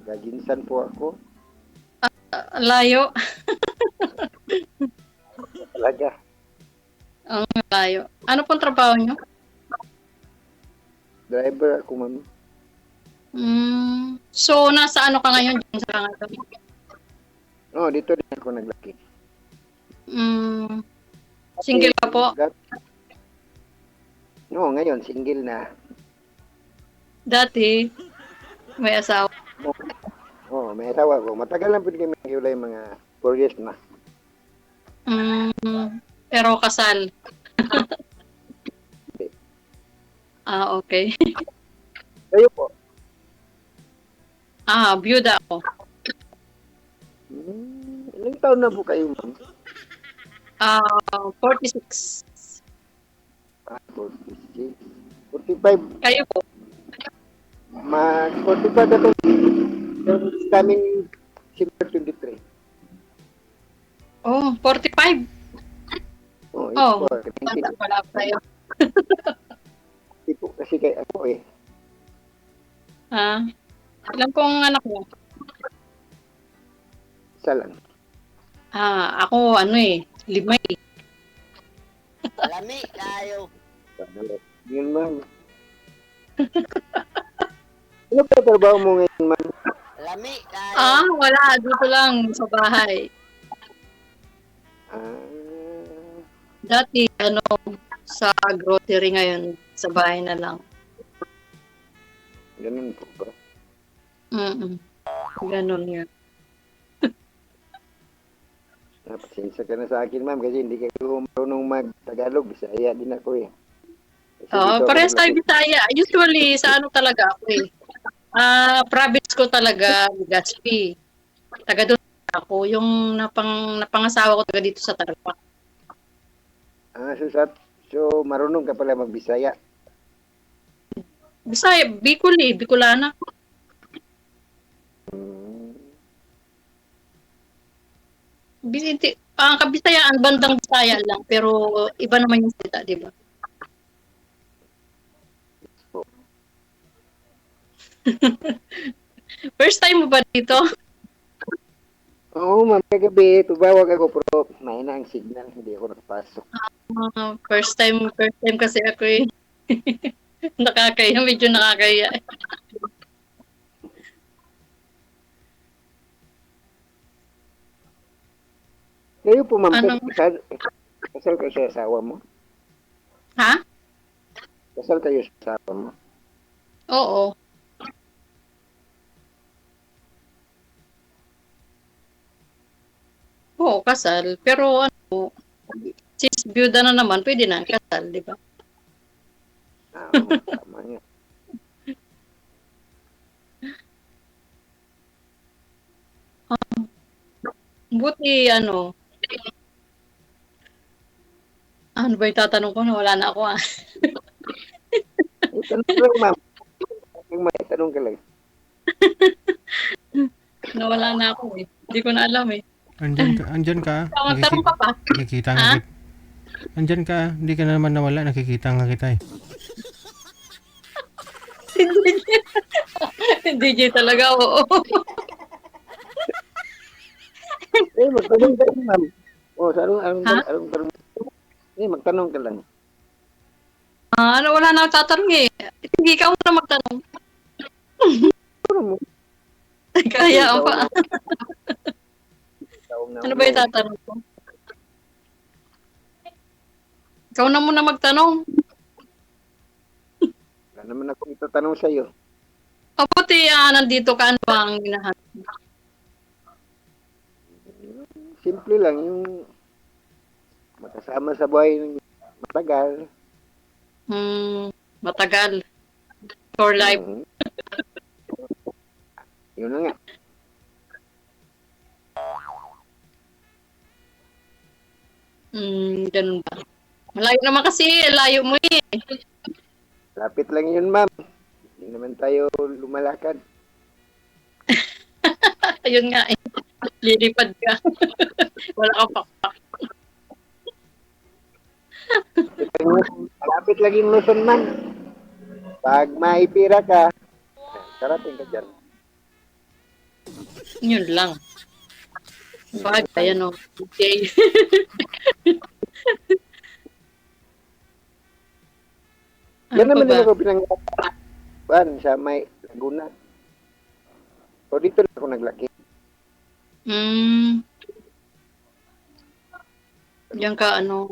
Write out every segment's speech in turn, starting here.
Gaginsan po ako. Layo. Talaga. Ang layo. Ano pong trabaho nyo? Driver ako, ma'am. So, nasa ano ka ngayon dyan sa Pangatlo? Oh, dito din ako naglaki. Single ka po? No, ngayon, single na. Dati, may asawa. Oh, may asawa ko. Matagal na po kami hiwalay, mga 4 years na. Pero kasal. Hindi. Okay. Kayo po? Byuda ako. Ilang taon na po kayo, ma'am? 46. 46. 45. Kayo po? Mag-45 na to. Coming December 23. Oh, 45. Oh, Oh, ito. bata pala tayo. Tipo kasi kay ako eh. Ilan pong anak mo? Isa lang. Ako 5 eh. Lami kayo. Yun, ma'am. Ano pa trabaho mo ngayon, ma'am? Lami kayo. Wala. Dito lang sa bahay. Dati, sa grocery ngayon, sa bahay na lang. Ganun po ba? Ganun yun. Pasensya ka na sa akin, ma'am, kasi hindi kayo marunong mag-Tagalog. Bisaya din ako eh. Parehas tayo Bisaya. Usually, sa ano talaga ako eh. Province ko talaga, Legazpi. Taga doon ako. Yung napangasawa ko taga dito sa Tarlac. So marunong ka pala mag-Bisaya. Bisaya, Bicol eh. Bicolana. Ang Kabisayaan, bandang Bisaya lang. Pero iba naman yung salita, di ba? First time mo ba dito? Oo, ma'am, kagabi, tubawag ako, pero mahina ang signal, hindi ako nakapasok. First time kasi ako eh. Medyo nakakaya. Kayo po, ma'am, kasal kayo sa asawa mo? Ha? Kasal kayo sa asawa mo? Oo. Oo, kasal. Pero since byuda na naman, pwede na kasal, di ba? Tama nga. Buti, ano ba yung tatanong ko? Wala na ako Tanong ka lang, ma'am. May tanong ka lang. Nawala na ako eh. Hindi ko na alam eh. Andyan ka. Tanong ka pa? Nakikita nga kita. Andyan ka. Hindi ka na naman nawala. Nakikita nga kita eh. DJ talaga, oo. Magtanong ka lang, ma'am. Anong tanong? Magtanong ka lang. Wala na akong tatanong eh. Hindi ka muna magtanong. Kaya pa. Ano ba yung tatanong ko? Ikaw na muna magtanong. Wala naman ako itatanong sa'yo. Buti nandito ka, ano ang hinahanap? Simple lang, yung makasama sa buhay ng matagal. Matagal. For life. Yun na nga. Ganun ba? Malayo naman kasi, layo mo eh. Lapit lang yun, ma'am. Hindi naman tayo lumalakad. Ayun nga eh. Lilipad ka. Wala kang pakpak. Malapit lang yung Luzon, ma'am. Pag maipira ka, karating ka dyan. Yun lang. Bagay, ano. Okay. Yan Ano pa naman ba? din ako pinanggapan sa may Laguna. O dito na ako naglaki. Hmm, diyan ka, ano.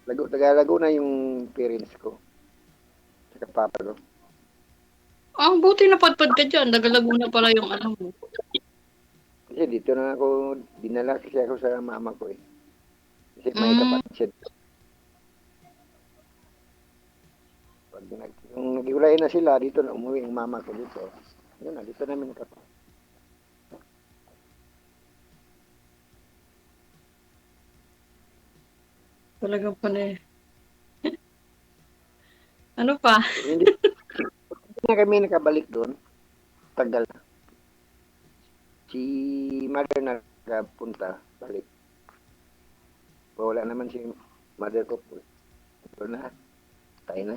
Taga Laguna yung parents ko. Saka papa ko. Ang buti napadpad ka dyan. Nagalaguna pala yung ano mo. Kasi dito na ako, dinala kasi ako sa mama ko eh. Kasi may Hmm, kapatid. Nung nag-iwalay na sila, dito na umuwi ang mama ko dito. Yun na, dito namin kapatid. talagang pala eh. Ano pa? Hindi na kami nakabalik doon. Tagal na. Si mother na nakapunta, balik. Wala naman si mother ko po. Ito na, tayo na.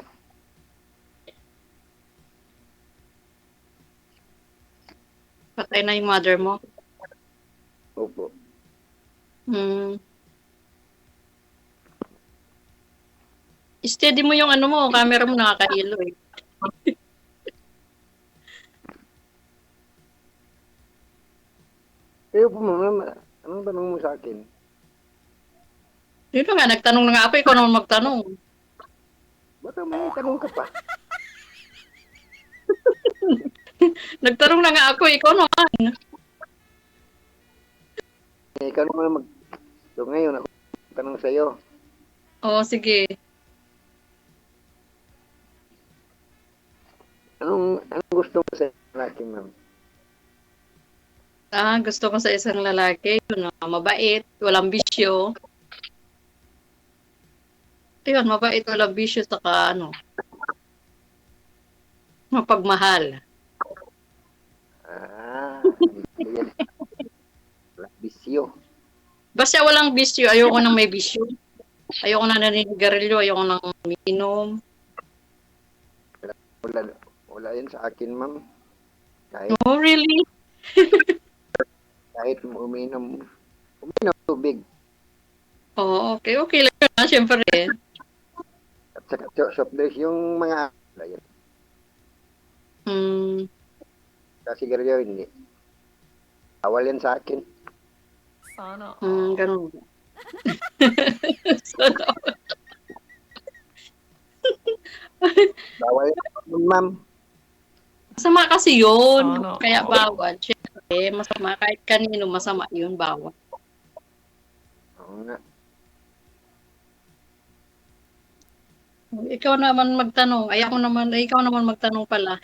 Patay na yung mother mo. Opo. Hmm. Steady mo yung ano mo, camera mo nakakahilo eh. Pero po mama, anong tanong mo sa akin? Yun na nga, nagtanong na nga ako, ikaw naman magtanong. Baka may tanong ka pa. Nagtanong na nga ako, ikaw naman. Ikaw naman So ngayon, ako tanong sa iyo. Oo, sige. Anong gusto mo sa lalaki, ma'am? Gusto ko sa isang lalaki, yun, mabait, walang bisyo. Yun, mabait, walang bisyo, saka ano, mapagmahal. Yan. Bisyo. Basta walang bisyo, ayoko nang may bisyo. Ayoko na naninigarilyo, ayoko nang umiinom. Wala yan sa akin, ma'am. Oh, really? Kahit uminom tubig. Oo, okay. Okay lang yun, syempre. At saka soft drinks, yung mga wala yan. Hmm, Kasi sigarilyo, hindi. Awal yan sa akin. ganun. Sana all. Bawal yan, ma'am. Masama kasi yun. Kaya bawal. Syempre, masama. Kahit kanino, masama yun, bawal. Oo nga. Ikaw naman magtanong. Ikaw naman magtanong pala.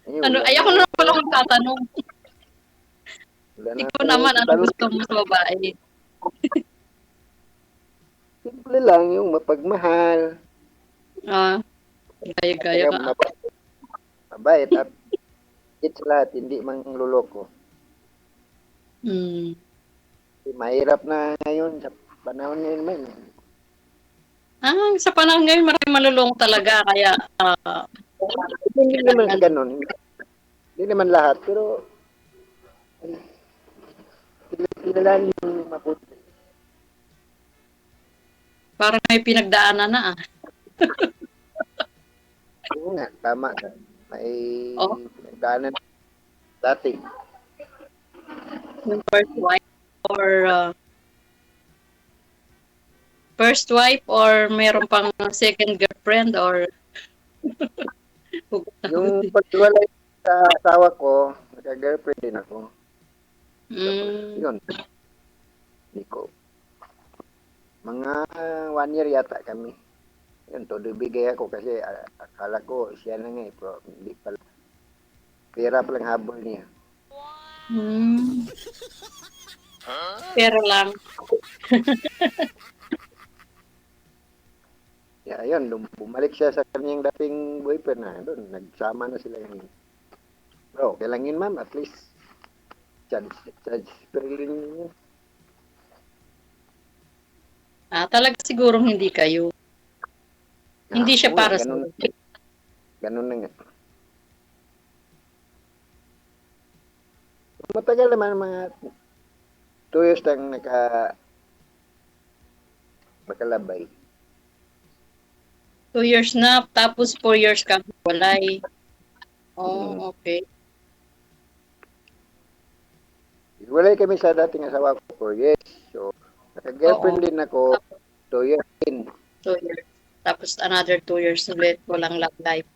Ayoko na pala magtatanong. Ikaw naman, ano gusto mo sa babae? Simple lang yung mapagmahal. Gaya-gaya ka. Mabait at it's lahat, hindi mangluloko. Hmm. Mahirap na ngayon sa panahon ngayon, man. Sa panahon ngayon, maraming malulong talaga. Kaya, Hindi naman sa ganun. Hindi naman lahat, pero kailangan yung mabuti. parang may pinagdaanan na. Oo nga, tama ka. May Oh, pinagdaanan dati. yung first wife or meron pang second girlfriend or Yung pagwalay sa asawa ko, naka-girlfriend din ako. Yun. Hindi ko. Mga 1 year yata kami. Yun, todo bigay ako kasi akala ko siya na nga eh, pero hindi pala. Pera palang habol niya. Pero lang. Yeah, ayun, bumalik siya sa kanyang dating boyfriend na doon. Nagsama na sila ngayon. Bro, okay lang yun, ma'am. At least, charge rin yun. Talaga sigurong hindi kayo. Hindi siya para sa ganun na nga. matagal naman mga 2 years tang makalabay. 2 years na, tapos 4 years ka walay. Oh, okay. Walay kami sa dating asawa ko 4 years. So, naka-girlfriend Oo. din ako 2 years din. 2 years. Tapos another 2 years ulit, walang love life.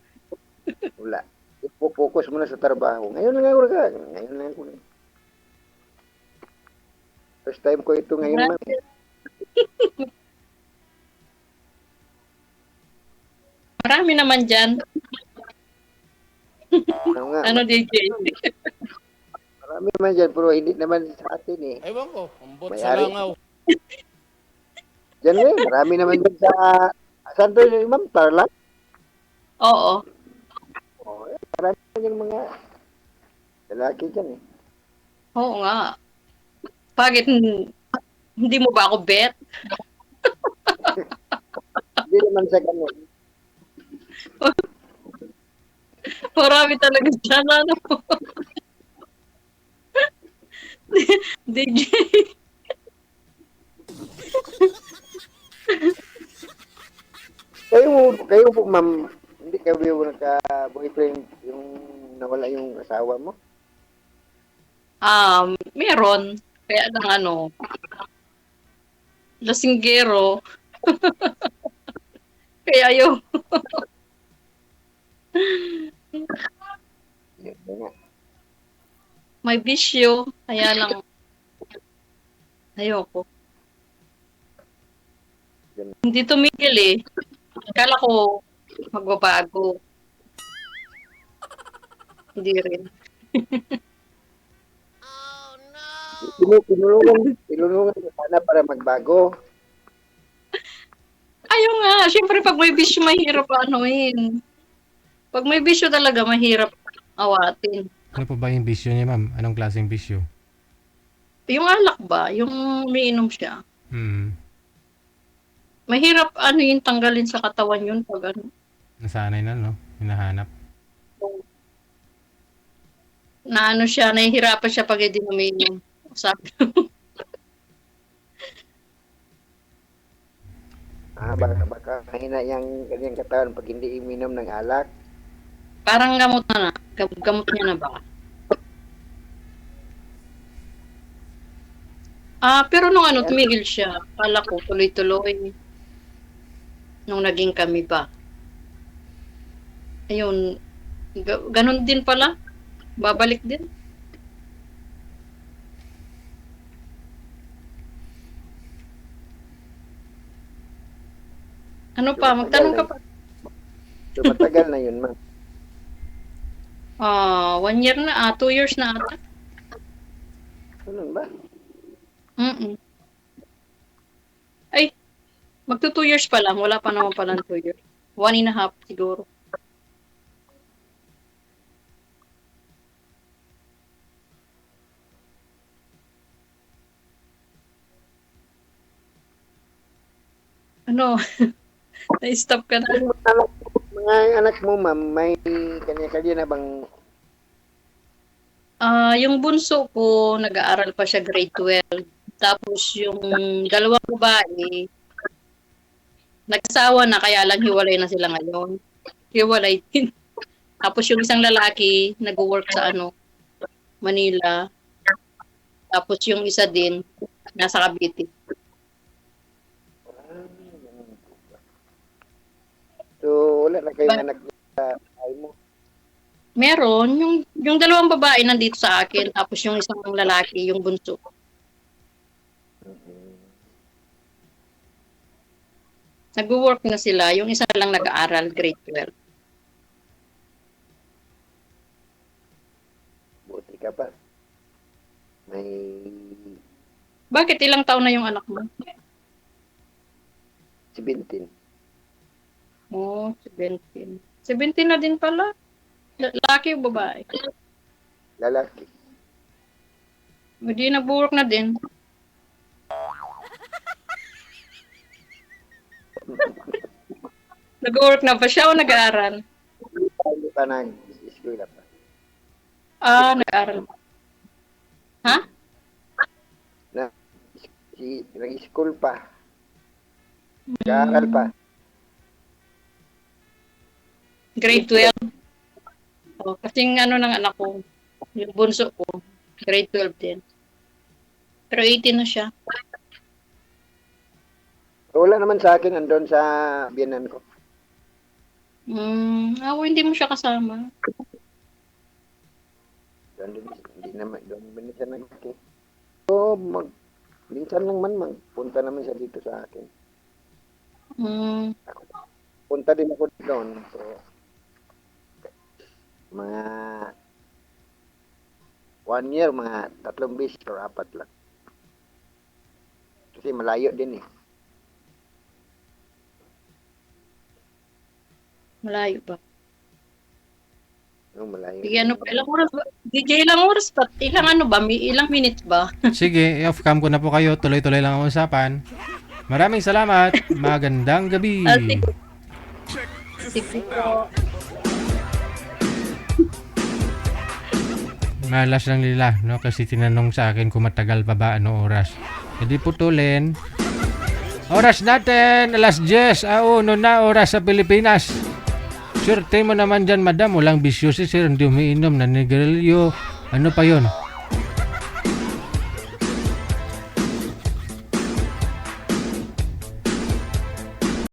Wala. Ipo-focus muna sa trabaho. Ngayon lang ako Ngayon lang ako. First time ko ito ngayon, ma'am. Marami naman dyan. Ano nga, Ano, DJ? marami naman dyan, pero hindi naman sa atin eh. Ewan ko, ambot sa May-ari. langaw. Diyan eh, marami naman dyan sa... Saan to yun, ma'am? Tarlac? Oo. Oh, marami naman yung mga lalaki dyan eh. Oo nga. Bakit hindi mo ba ako bet? Hindi naman sa ganun. Marami talaga dyan, ano? DJ. Kayo po, ma'am, hindi kayo nagka-boyfriend yung nawala yung asawa mo? Meron. Kaya lang ano, lasinggero. Kaya yun. Yun na nga. May bisyo. Kaya lang, ayoko. Hindi tumigil eh. Akala ko magbabago. Hindi rin. Tinulungan ko sana para magbago. Ayaw nga. Siyempre, pag may bisyo, mahirap anuhin. Pag may bisyo talaga, mahirap awatin. Ano po ba yung bisyo niya, ma'am? Anong klaseng bisyo? Yung alak ba? Yung umiinom siya. Hmm. Mahirap ano yung tanggalin sa katawan yun pag ano. Nasanay na, no? Hinahanap. Na ano siya, nahihirapan siya pag hindi umiinom. Sabi. Baka mahina yung kanyang katawan pag hindi iminom ng alak. Parang gamot na na. Gamot niya na ba? Pero nung ano, tumigil siya. Akala ko tuloy-tuloy. Nung naging kami ba. Ayun. Ganon din pala. Babalik din. Ano pa? Magtanong ka pa. So, matagal na yun, ma'am. 1 year na. 2 years na ata. Ano ba? Ay, magto 2 years pa lang. Wala pa naman pala 2 years. 1.5 siguro. Ano? Na-stop ka na. Mga anak mo, ma'am, may kanya-kanya na bang... Yung bunso ko, nag-aaral pa siya grade 12. Tapos yung dalawang babae, nag-asawa na, kaya lang hiwalay na sila ngayon. Hiwalay din. Tapos yung isang lalaki, nag-work sa Manila. Tapos yung isa din, nasa Cavite. So, wala na kayong anak sa bahay mo. Meron, yung dalawang babae nandito sa akin, tapos yung isang lalaki, yung bunso. Nag-work na sila, yung isa lang nag-aaral, grade 12. Buti ka pa. May... Bakit ilang taon na yung anak mo? 17. Oh, 17. 17 na din pala. Lalaki o babae? Lalaki. Hindi nag-work na din. Nag-work na ba siya o nag-aaral? Hindi pa nag-eskwela pa. Nag-aaral. nag-school pa. Nag-aaral pa. Grade 12. Oh, kasing ano ng anak ko, yung bunso ko, grade 12 din. Pero 18 na siya. Wala naman sa akin, andun sa biyanan ko. Ako hindi mo siya kasama. Hindi naman, doon ba siya nagkaki? So, minsan lang man, magpunta naman siya dito sa akin. Punta din ako doon. So, mga 1 year, mga 3 beses or 4 lang. Kasi malayo din eh. Malayo pa. Malayo. Sige, ano pa? Ilang oras ba? DJ, ilang oras pa? Ilang ano ba? Ilang minutes ba? Sige, off-cam ko na po kayo. Tuloy-tuloy lang ang usapan. Maraming salamat. Magandang gabi. Sige po. Malas lang nila, no? Kasi tinanong sa akin kung matagal pa ba ano oras. Hindi putulin. Oras natin, alas 10. Uno na oras sa Pilipinas. Surte mo naman dyan, madam. Walang bisyo si sir. Hindi umiinom, nanigarilyo. Ano pa yon?